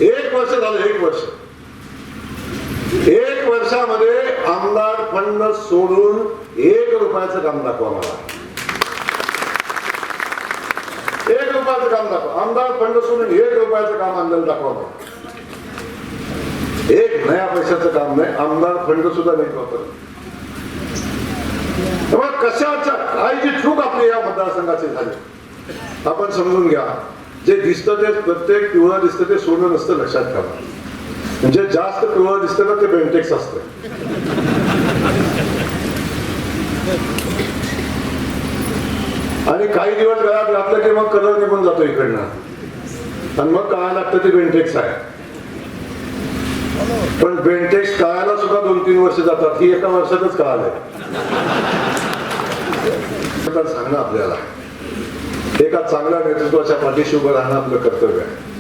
1 वर्ष झालं, 1 वर्ष. 1 वर्षामध्ये आमदार फंड सोडून 1 रुपयाचं काम दाखवा मला. 1 रुपयाचं काम दाखवा. आमदार फंड सोडून 1 रुपयाचं काम आणलेलं दाखवा मला. 1 नया पैशाचं काम नाही. आमदार फंड सुद्धा नाही वापरत. कशाच्या काय जी चूक आपली या मतदारसंघाची झाली आपण समजून घ्या. जे दिसतं ते प्रत्येक पिवळं दिसतं ते सोनं नसतं, लक्षात ठेवा. म्हणजे जास्त पिवळं दिसतं ना ते बेंटेक्स असतं. आणि काही दिवस गळ्यात घातलं की मग कलर निघून जातो इकडनं आणि मग कळायला लागतं ते बेंटेक्स आहे. पण बेंटेक्स कळायला सुद्धा 2-3 वर्ष जातात. ही एका वर्षातच कळालंय. सांगणं आपल्याला एका चांगल्या नेतृत्वाच्या पाठीशी उभं राहणं आपलं कर्तव्य आहे.